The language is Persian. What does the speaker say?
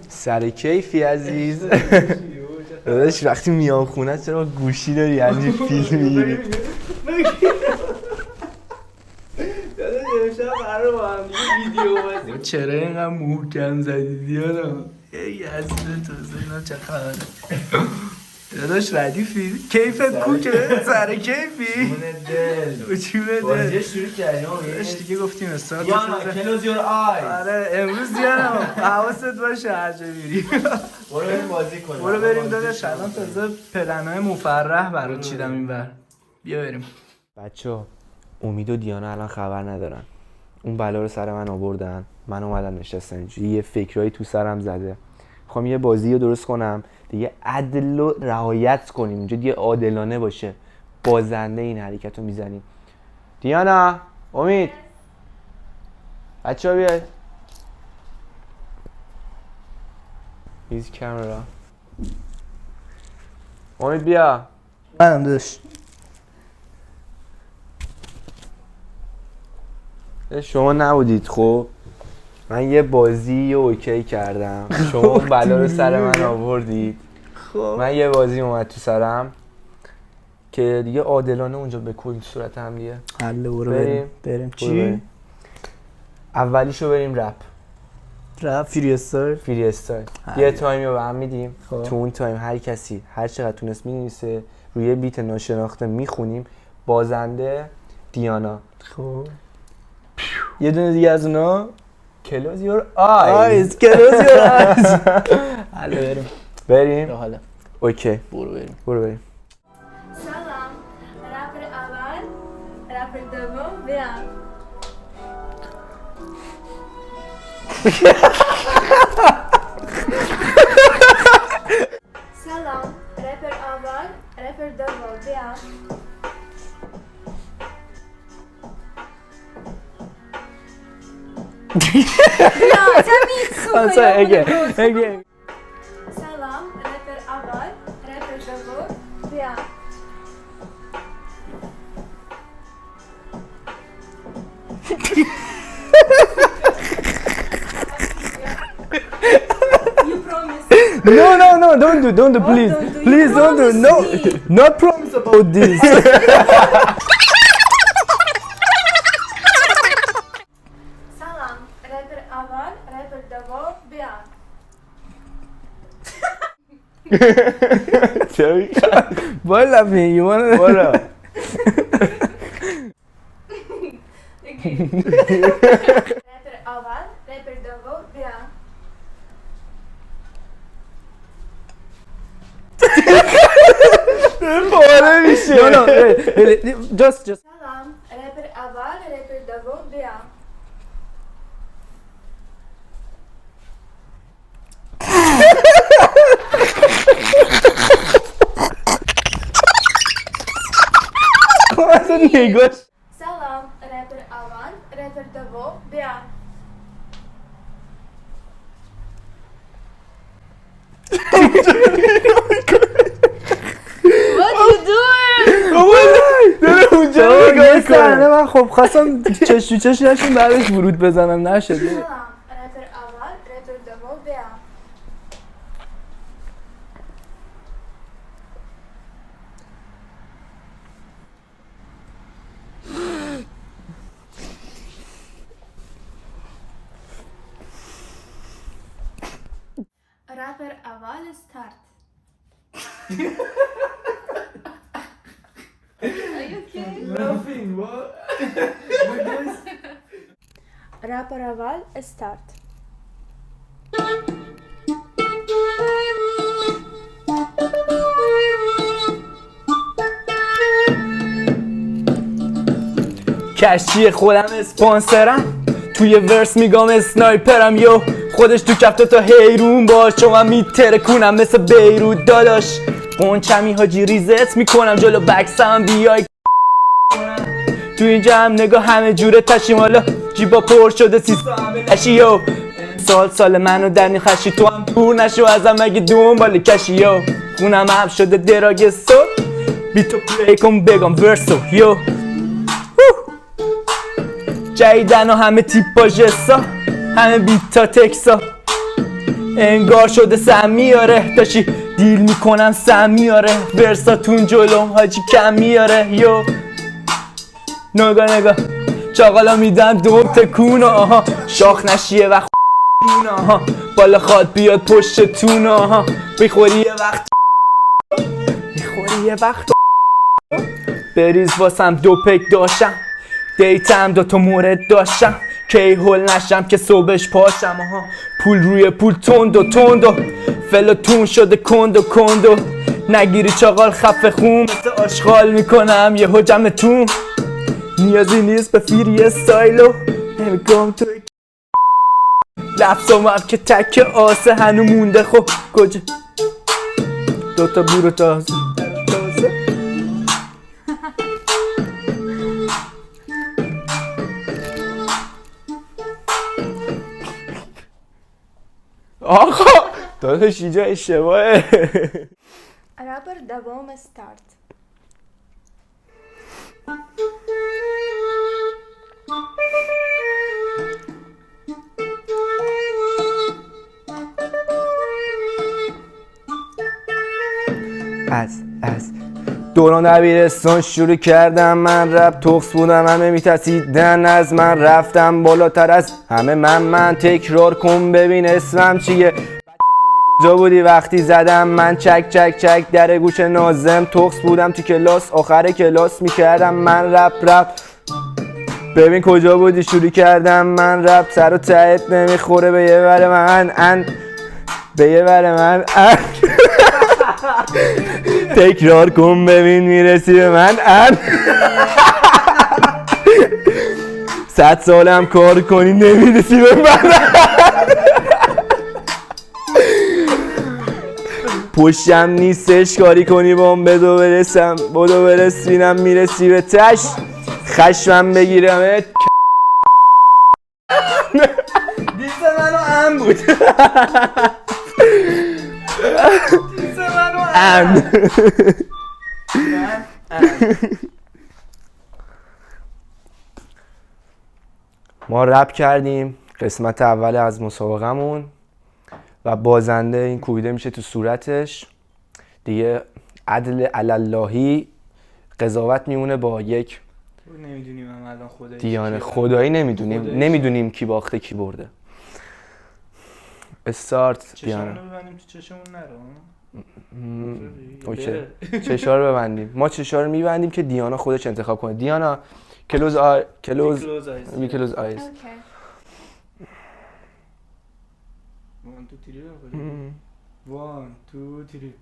سر کیفی عزیز. داداش وقتی میام خونه چرا گوشی داری همین فیلم میگیری؟ داداش امشب قراره با هم ویدیو بازی. چرا اینقدر محکم زدی دیانا؟ ای عزیز تو اینا چه خبره؟ داداش ردیفی؟ کیفت کوکه؟ سر کیفی؟ چونه دل بازی شروع کردیم داداش دیگه گفتیم استارت دیانا کلوز یور آی. آره امروز دیانا حواست باشه هر جا میری. برو بریم بازی کنیم. برو بریم داداش الان تازه پلن‌های مفرح برات چیدم اینور. بیا بریم. بچه‌ها امید و دیانا الان خبر ندارن. اون بلا رو سر من آوردن. من اومدم نشستم اینجوری یه فکرایی تو سرم زده. میخوام یه بازی رو درست کنم دیگه عدل و رعایت کنیم اینجا دیگه عادلانه باشه. بازنده این حرکت رو میزنیم. دیانا امید بچه‌ها بیاید. هیز کامرا امید بیا. منم داداش. شما نبودید خب من یه بازی اوکی کردم شما اون بلا رو سر من آوردید. خب من یه بازی اومد تو سرم که دیگه عادلانه اونجا بکنیم تو صورت هم دیگه. حله بریم چی؟ اولیشو بریم رپ فری استایل یه تایمی رو به هم میدیم. خب. تو اون تایم هر کسی هر چقدر تونست مینویسه روی بیت ناشناخته میخونیم. بازنده دیانا. خب یه دونه دیگه از اونا Close your eyes. Close your eyes. حالا بریم. حالا اوکی برو بریم. سلام رپر اول رپر دوم بیا. سلام رپر اول رپر دوم بیا. Again. سلام رپر اول رپر دوم بیا. You promise. No, don't do, please. don't do. You Please don't do. promise No, me. not promise about this. سلام رپر اول رپر دوم بیا. Why laughing? You wanna? برو. رپر اول رپر دوم بیا. پاره میشه. No, just. سلام رپر اول رپر دوم بیا. Easy. Niggas. سلام رپر اول رپر دوم بیا. What you doing? داره اونجا یه نگاه صحنه کنه. من خب خواستم چش تو چش نشون بعدش ورود بزنم نشده. سلام رپر اول رپر دوم بیا. رپر اول استارت. Are you okay? Nothing. What? رپر اول استارت. کشی خودم اسپانسرم توی ورس میگم اسنایپرم یو خودش تو کفتا تا حیرون باش چون من میترکونم مثل بیروت داداش قنچمی حاجی ریزت میکنم جلو بکسم بیای تو اینجا هم نگاه همه جوره تشیم حالا جیبا پر شده اشی یو سال منو در خشی تو هم دور نشو ازم مگه دنبال کشی یو خونم هم شده دراگ سو بی تو پلی کن بگم ورسو یو جایدن و همه تیپا جسا همه بیتا تکسا انگار شده سم میاره داشتی دیل میکنم سم میاره ورساتون جلوم حاجی کم میاره یو نگاه چاقالا میدم دوم تکون آها شاخ نشیه وقت آها بالا خواد بیاد پشتتون آها میخوری یه وقت بریز واسم دو پک داشتم دیتم دوتا مورد داشتم کی هول نشم که صبحش پاشم آها پول روی پول تندو فلاتون شده کندو نگیری چاقال خفه خون مثل آشغال میکنم یه حجمتون نیازی نیست به فیری استایلو نمیگم توی لفظام هم که تک آسه هنو مونده خب کجا دوتا بورو تازه آقا داداش اینجا اشتباهه رابر دوم استارت. از دوران دبیرستان شروع کردم من رپ تخص بودم همه میترسیدن از من رفتم بالاتر از همه من تکرار کن ببین اسمم چیه کجا بودی وقتی زدم من چک در گوش نازم تخص بودم تو کلاس آخر کلاس میکردم من رپ ببین کجا بودی شروع کردم من رپ سر و تهت نمیخوره به یه بر من تکرار کن ببین میرسی به من 100 سالم کار کنی نمیرسی به من پشتم نیستش کاری کنی بام بدو برسینم میرسی به تش خشمم بگیرمت دیس منو ام بود ما رپ کردیم قسمت اول از مسابقمون و بازنده این کوبیده میشه تو صورتش دیگه عدل علاللهی قضاوت میمونه با یک نمیدونیم هم الان خدایی دیانه خدایی نمیدونیم کی باخته کی برده استارت دیانه چشمونو ببندیم تو چشمون نره اوکی چشا رو ببندیم ما چشا رو میبندیم که دیانا خودش انتخاب کنه دیانا کلوز کلوز آیز اوکی. 1 2 3 1 2 3